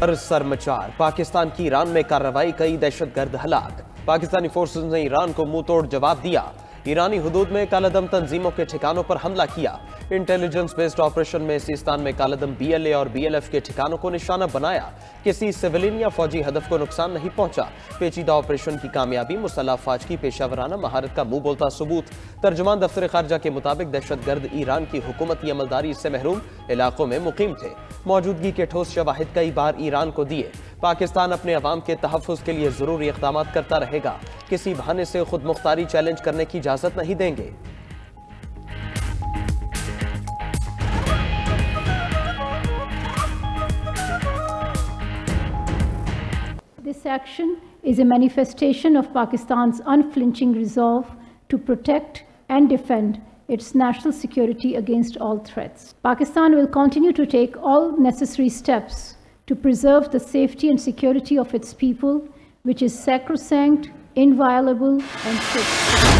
पर सरमचार, पाकिस्तान की ईरान में कार्रवाई, कई दहशतगर्द हलाक। पाकिस्तानी फोर्सेस ने ईरान को मुंह तोड़ जवाब दिया। ईरानी हुदूद में कालादम तंजीमों के ठिकानों पर हमला किया। इंटेलिजेंस बेस्ड ऑपरेशन में सिस्तान में कालादम BLA और BLF के ठिकानों को निशाना बनाया। किसी सिविलियन या फौजी हदफ को नुकसान नहीं पहुंचा। पेचीदा ऑपरेशन की कामयाबी मुसल्लह अफवाज की पेशावराना महारत का मुंह बोलता सबूत। तर्जुमान दफ्तर खारजा के मुताबिक दहशतगर्द ईरान की हुकूमती अमलदारी से महरूम इलाकों में मुकीम थे। मौजूदगी के ठोस शवाहिद कई बार ईरान को दिए। पाकिस्तान अपने अवाम के तहफ़्फ़ुज़ के लिए ज़रूरी इक़दाम करता रहेगा। किसी बहाने से खुद मुख्तारी चैलेंज करने की इजाज़त नहीं देंगे। This action is a manifestation of Pakistan's unflinching resolve to protect and defend its national security against all threats. Pakistan will continue to take all necessary steps to preserve the safety and security of its people, which is sacrosanct, inviolable and fixed.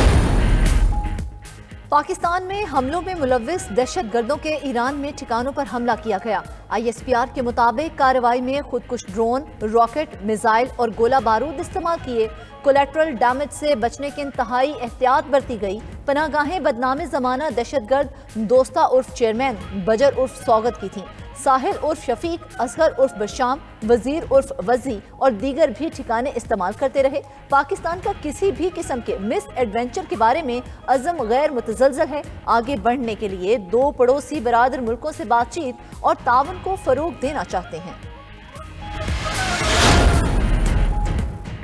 Pakistan में हमलों में मुलव्विस दहशतगर्दों के Iran में ठिकानों पर हमला किया गया। ISPR के मुताबिक कार्रवाई में खुदकुश ड्रोन, रॉकेट, मिसाइल और गोला बारूद इस्तेमाल किए। कोलेट्रल डैमेज से बचने की इंतहाई एहतियात बरती गई। पनागाहें बदनाम ज़माना दहशतगर्द दोस्ता उर्फ चेयरमैन बजर उर्फ सौगत की थीं। साहिल उर्फ शफीक, असगर उर्फ बशाम, वजीर उर्फ वजी और दीगर भी ठिकाने इस्तेमाल करते रहे। पाकिस्तान का किसी भी किस्म के मिस एडवेंचर के बारे में अज़म गैर मुतज़लज़ल है। आगे बढ़ने के लिए दो पड़ोसी बरादर मुल्कों से बातचीत और ताउन को फरोग देना चाहते हैं।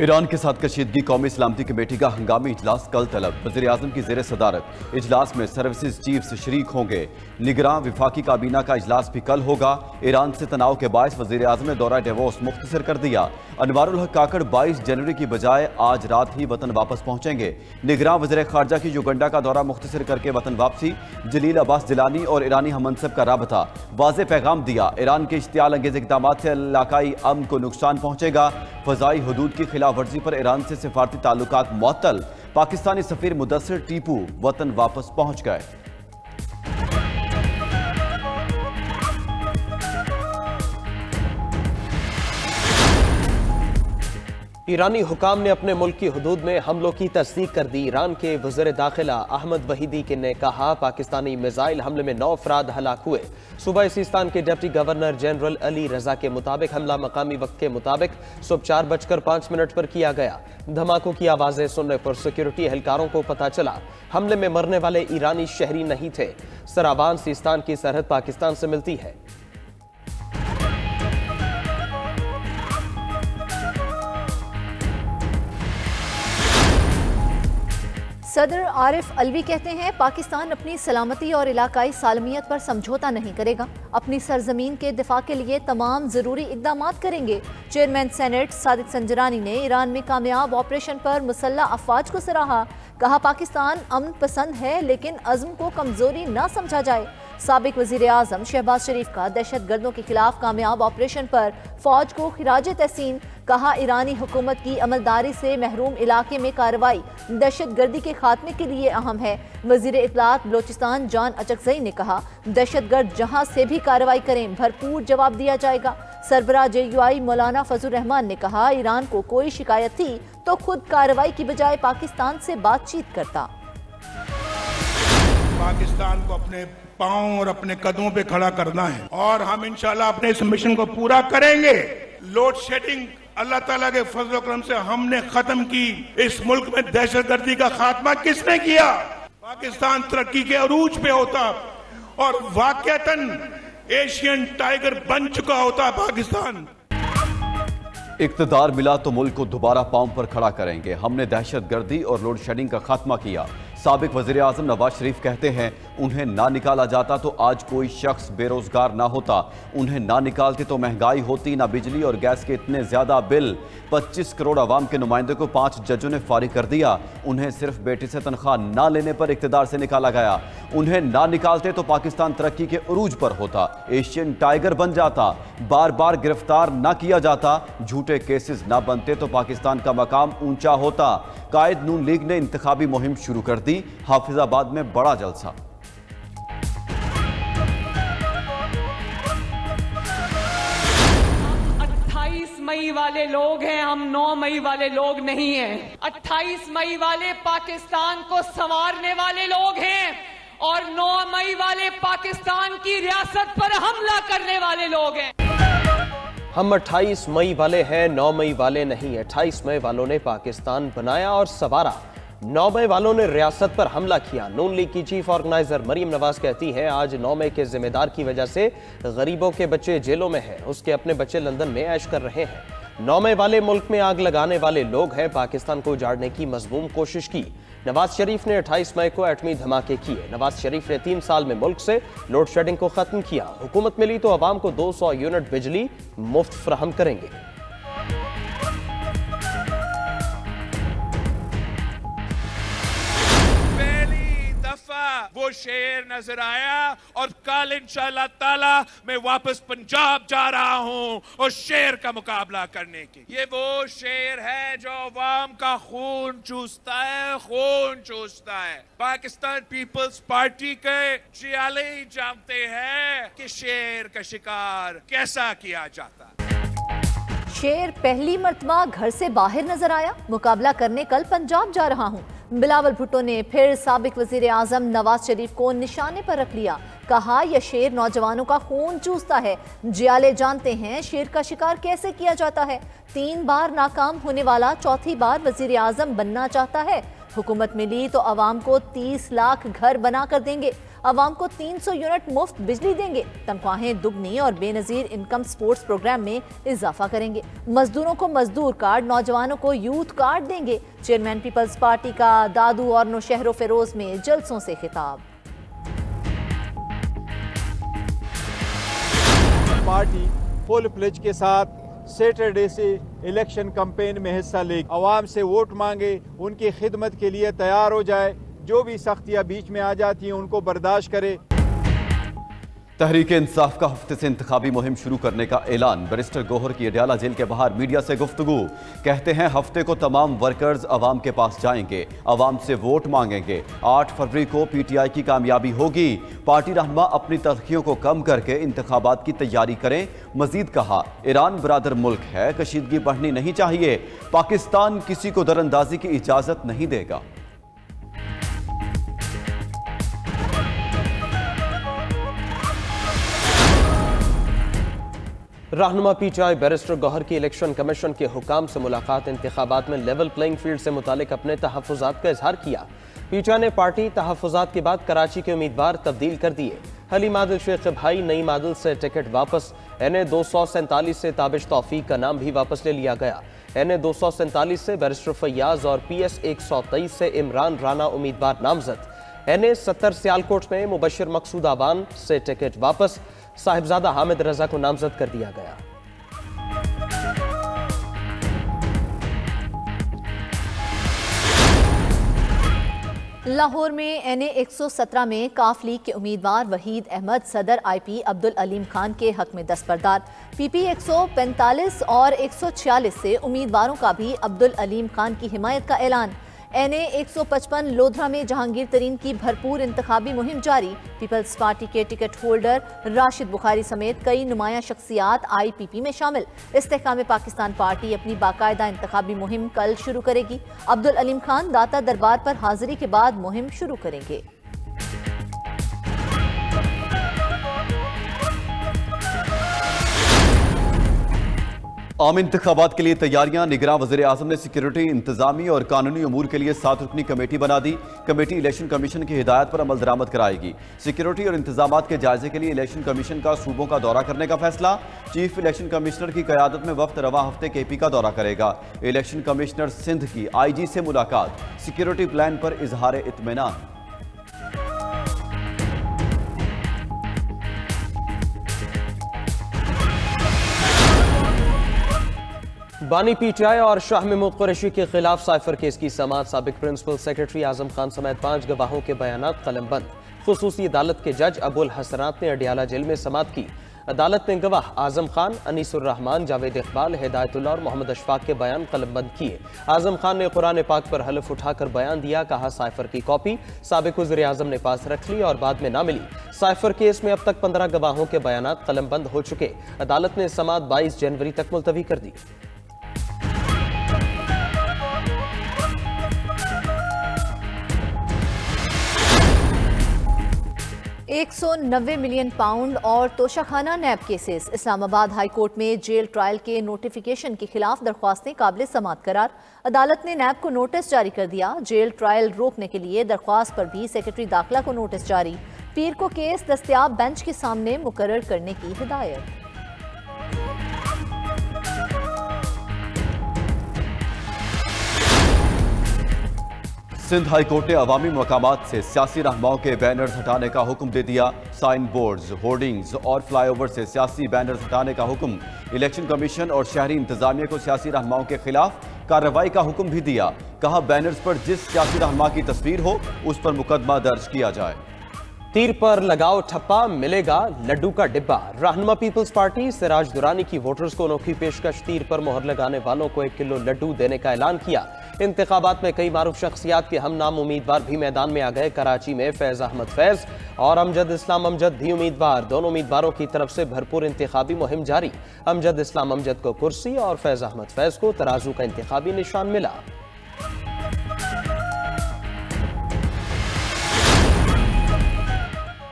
ईरान के साथ कशीदगी कौमी सलामती कमेटी का हंगामी इजलास कल तलब। वज़ीर आज़म की ज़ेर सदारत इजलास में सर्विसेज चीफ्स शरीक होंगे। निगरान विफाकी काबीना का इजलास भी कल होगा। ईरान से तनाव के बायस वज़ीर आज़म ने दौरा डेवोस मुख्तसर कर दिया। अनवारुल हक काकड़ 22 जनवरी की बजाय आज रात ही वतन वापस पहुंचेंगे। निगरान वज़ीर खारजा की युगंडा का दौरा मुख्तसर करके वतन वापसी। जलील अब्बास जिलानी और ईरानी हममनसब का राबता, वाज़े पैगाम दिया। ईरान के इश्तियाल अंगेज़ इक़दाम से इलाकाई अमन को नुकसान पहुंचेगा। फ़ज़ाई हुदूद की खिलाफ वर्जी पर ईरान से सिफारती ताल्लुकात मुअत्तल। पाकिस्तानी सफीर मुदस्सिर टीपू वतन वापस पहुंच गए। ईरानी हुकाम ने अपने मुल्क की हुदूद में हमलों की तस्दीक कर दी। ईरान के वज़ीर दाखिला अहमद वहीदी ने कहा, पाकिस्तानी मिसाइल हमले में 9 अफराद हलाक हुए। सूबा सिस्तान के डिप्टी गवर्नर जनरल अली रजा के मुताबिक हमला मकामी वक्त के मुताबिक सुबह 4:05 पर किया गया। धमाकों की आवाज़ें सुनने पर सिक्योरिटी एहलकारों को पता चला हमले में मरने वाले ईरानी शहरी नहीं थे। सराबान सिस्तान की सरहद पाकिस्तान से मिलती है। सदर आरिफ अलवी कहते हैं, पाकिस्तान अपनी सलामती और इलाकाई सालमियत पर समझौता नहीं करेगा। अपनी सरजमीन के दिफा के लिए तमाम ज़रूरी इक़दाम करेंगे। चेयरमैन सेनेट सादिक संजरानी ने ईरान में कामयाब ऑपरेशन पर मुसल्लह अफवाज को सराहा। कहा, पाकिस्तान अमन पसंद है लेकिन अज़्म को कमज़ोरी न समझा जाए। साबिक वज़ीर आज़म शहबाज शरीफ का दहशतगर्दों के खिलाफ कामयाब ऑपरेशन पर फौज को खिराज तहसीन। कहा, ईरानी हुकूमत की अमलदारी से महरूम इलाके में कार्रवाई दहशतगर्दी के खात्मे के लिए अहम है। वज़ीर इत्तलात बलोचिस्तान जान अचकज़ई ने कहा, दहशतगर्द जहां से भी कार्रवाई करें भरपूर जवाब दिया जाएगा। सरबराह JUI मौलाना फजल रहमान ने कहा, ईरान को कोई शिकायत थी तो खुद कार्रवाई की बजाय पाकिस्तान से बातचीत करता। पाकिस्तान को अपने पांव और अपने कदमों पे खड़ा करना है और हम इंशाल्लाह अपने इस मिशन को पूरा करेंगे। लोड शेडिंग अल्लाह ताला के फजल करम से हमने खत्म की। इस मुल्क में दहशतगर्दी का खात्मा किसने किया? पाकिस्तान तरक्की के अरूज पे होता और वाकईतन एशियन टाइगर बन चुका होता पाकिस्तान। इक़्तिदार मिला तो मुल्क को दोबारा पांव पर खड़ा करेंगे। हमने दहशतगर्दी और लोड शेडिंग का खात्मा किया। साबिक वज़ीर आज़म नवाज शरीफ कहते हैं, उन्हें ना निकाला जाता तो आज कोई शख्स बेरोजगार ना होता। उन्हें ना निकालते तो महंगाई होती, ना बिजली और गैस के इतने ज्यादा बिल। 25 करोड़ आवाम के नुमाइंदों को 5 जजों ने फारिग कर दिया। उन्हें सिर्फ बेटी से तनख्वाह ना लेने पर इक़्तिदार से निकाला गया। उन्हें ना निकालते तो पाकिस्तान तरक्की के उरूज पर होता, एशियन टाइगर बन जाता। बार बार गिरफ्तार ना किया जाता, झूठे केसेस ना बनते तो पाकिस्तान का मकाम ऊंचा होता। कायद नून लीग ने इंतखाबी मुहिम शुरू कर दी। हाफिजाबाद में बड़ा जलसा। मई वाले लोग हैं, हम 9 मई वाले लोग नहीं हैं। 28 मई वाले पाकिस्तान को संवारने वाले लोग हैं और 9 मई वाले पाकिस्तान की रियासत पर हमला करने वाले लोग हैं। हम 28 मई वाले हैं, 9 मई वाले नहीं। 28 मई वालों ने पाकिस्तान बनाया और संवारा, 9 मई वालों ने रियासत पर हमला किया। नून लीग की चीफ ऑर्गेनाइजर मरीम नवाज कहती हैं, आज 9 मई के जिम्मेदार की वजह से गरीबों के बच्चे जेलों में हैं, उसके अपने बच्चे लंदन में ऐश कर रहे हैं। 9 मई वाले मुल्क में आग लगाने वाले लोग हैं, पाकिस्तान को उजाड़ने की मजमूम कोशिश की। नवाज शरीफ ने 28 मई को एटमी धमाके किए। नवाज शरीफ ने 3 साल में मुल्क से लोड शेडिंग को खत्म किया। हुकूमत मिली तो आवाम को 200 यूनिट बिजली मुफ्त फराहम करेंगे। वो शेर नजर आया और कल इंशाअल्लाह ताला मैं वापस पंजाब जा रहा हूं और शेर का मुकाबला करने के। ये वो शेर है जो अवाम का खून चूसता है, खून चूसता है। पाकिस्तान पीपल्स पार्टी के जियाले ही जानते हैं कि शेर का शिकार कैसा किया जाता है। शेर पहली मर्तबा घर से बाहर नजर आया, मुकाबला करने कल पंजाब जा रहा हूं। बिलावल भुट्टो ने फिर साबिक वजीर आजम नवाज शरीफ को निशाने पर रख लिया। कहा यह शेर नौजवानों का खून चूसता है। जियाले जानते हैं शेर का शिकार कैसे किया जाता है। 3 बार नाकाम होने वाला 4थी बार वजीर आजम बनना चाहता है। हुकूमत मिली तो अवाम को 30 लाख घर बना कर देंगे, अवाम को 300 यूनिट मुफ्त बिजली देंगे, तनख्वाहें दुगनी और बेनजीर इनकम स्पोर्ट्स प्रोग्राम में इजाफा करेंगे, मजदूरों को मजदूर कार्ड, नौजवानों को यूथ कार्ड देंगे। चेयरमैन पीपल्स पार्टी का दादू और नौशहरो फेरोज में जलसों से खिताब। पार्टी फुल प्लेज के साथ सैटरडे से इलेक्शन कैंपेन में हिस्सा ले, आवाम से वोट मांगे, उनकी खिदमत के लिए तैयार हो जाए, जो भी सख्तियां बीच में आ जाती हैं उनको बर्दाश्त करे। तहरीक इंसाफ का हफ्ते से इंतखाबी मुहिम शुरू करने का ऐलान। बैरिस्टर गौहर की अडयाला जेल के बाहर मीडिया से गुफ्तगू। कहते हैं हफ्ते को तमाम वर्कर्स अवाम के पास जाएंगे, अवाम से वोट मांगेंगे। 8 फरवरी को PTI की कामयाबी होगी। पार्टी रहनुमा अपनी तलखियों को कम करके इंतखाबात की तैयारी करें। मजीद कहा, ईरान बरादर मुल्क है, कशीदगी बढ़नी नहीं चाहिए। पाकिस्तान किसी को दरअंदाजी की इजाजत नहीं देगा। रहनुमा PTI बैरिस्टर गौहर की इलेक्शन कमीशन के हुकाम से मुलाकात। इंतखाबात में लेवल प्लेइंग फील्ड से मुतालिक अपने तहफ़्फ़ुज़ात का इजहार किया। PTI ने पार्टी तहफ़्फ़ुज़ात के बाद कराची के उम्मीदवार तब्दील कर दिए। हलीम आदिल शेख भाई नई मादल से टिकट वापस। NA 247 से ताबिश तौफीक का नाम भी वापस ले लिया गया। NA 247 से बैरिस्टर फैयाज और PS 123 से इमरान राना उम्मीदवार नामजद। NA 70 सियालकोट में मुबशिर मकसूद आवान से टिकट वापस। साहिबजादा हामिद रजा को नामजद कर दिया गया। लाहौर में NA 117 में काफ लीग के उम्मीदवार वहीद अहमद सदर IP अब्दुल अलीम खान के हक में दस्तबरदार। PP 145 और 146 से उम्मीदवारों का भी अब्दुल अलीम खान की हिमायत का ऐलान। NA 155 लोधरा में जहांगीर तरीन की भरपूर इंतखाबी मुहिम जारी। पीपल्स पार्टी के टिकट होल्डर राशिद बुखारी समेत कई नुमाया शख्सियात IPP में शामिल। इस्तेहकाम पाकिस्तान पार्टी अपनी बाकायदा इंतखाबी मुहिम कल शुरू करेगी। अब्दुल अलीम खान दाता दरबार पर हाजिरी के बाद मुहिम शुरू करेंगे। आम इंतखाबात के लिए तैयारियां। निगरान वज़ीर आज़म ने सिक्योरिटी, इंतजामी और कानूनी अमूर के लिए 7 रुकनी कमेटी बना दी। कमेटी इलेक्शन कमीशन की हिदायत पर अमल दरामद कराएगी। सिक्योरिटी और इंतजामात के जायजे के लिए इलेक्शन कमीशन का सूबों का दौरा करने का फैसला। चीफ इलेक्शन कमिश्नर की क़यादत में वफ्द रवा हफ्ते KP का दौरा करेगा। इलेक्शन कमिश्नर सिंध की IG से मुलाकात। सिक्योरिटी प्लान पर इजहार इत्मीनान। बानी PTI और शाह महमूद कुरैशी के खिलाफ साइफर केस की समाअत। साबिक प्रिंसिपल सेक्रेटरी आजम खान समेत 5 गवाहों के बयानात कलमबंद। खुसूसी अदालत के जज अबुल हसनात ने अडयाला जेल में समाअत की। अदालत ने गवाह आजम खान, अनीसुर रहमान, जावेद इकबाल, हिदायतुल्लाह और मोहम्मद अशफाक के बयान कलमबंद किए। आजम खान ने कुरान पाक पर हलफ उठाकर बयान दिया। कहा साइफर की कॉपी साबिक वज़ीर आज़म ने पास रख ली और बाद में ना मिली। साइफर केस में अब तक 15 गवाहों के बयानात कलमबंद हो चुके। अदालत ने समाअत 22 जनवरी तक मुलतवी कर दी। 190 मिलियन पाउंड और Toshakhana NAB cases. Islamabad high court में जेल ट्रायल के नोटिफिकेशन के खिलाफ दरख्वास्तें काबिल समाअत करार। अदालत ने नैब को नोटिस जारी कर दिया। जेल ट्रायल रोकने के लिए दरख्वास्त पर भी सेक्रेटरी दाखिला को नोटिस जारी। पीर को केस दस्तयाब बेंच के सामने मुकर्रर करने की हिदायत। सिंध हाई कोर्ट ने अवामी मकामात से सियासी रहनुमाओं के बैनर्स हटाने का हुक्म दे दिया। साइन बोर्ड्स, होर्डिंग्स और फ्लाईओवर से सियासी बैनर्स हटाने का हुक्म। इलेक्शन कमीशन और शहरी इंतजामिया को सियासी रहनुमाओं के खिलाफ कार्रवाई का हुक्म भी दिया। कहा, बैनर्स पर जिस सियासी रहनुमा की तस्वीर हो उस पर मुकदमा दर्ज किया जाए। तीर पर लगाओ ठप्पा, मिलेगा लड्डू का डिब्बा। रहनुमा पीपल्स पार्टी सिराज दुरानी की वोटर्स को अनोखी पेशकश। तीर पर मोहर लगाने वालों को 1 किलो लड्डू देने का ऐलान किया। इंतखाबात में कई मारूफ शख्सियात के हम नाम उम्मीदवार भी मैदान में आ गए। कराची में फैज अहमद फैज और अमजद इस्लाम अमजद भी उम्मीदवार। दोनों उम्मीदवारों की तरफ से भरपूर इंतखाबी मुहिम जारी। अमजद इस्लाम अमजद को कुर्सी और फैज अहमद फैज को तराजू का इंतखाबी निशान मिला।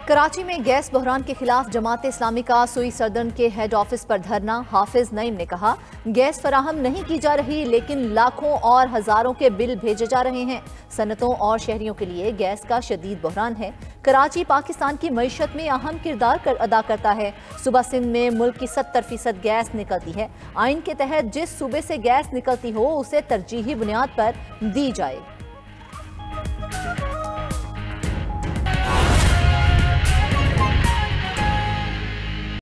कराची में गैस बहरान के खिलाफ जमात इस्लामी का सुई सदन के हेड ऑफिस पर धरना। हाफिज नईम ने कहा, गैस फराहम नहीं की जा रही लेकिन लाखों और हजारों के बिल भेजे जा रहे हैं। सनतों और शहरियों के लिए गैस का शदीद बहरान है। कराची पाकिस्तान की मईशत में अहम किरदार अदा करता है। सूबा सिंध में मुल्क की 70% गैस निकलती है। आइन के तहत जिस सूबे से गैस निकलती हो उसे तरजीही बुनियाद पर दी जाए।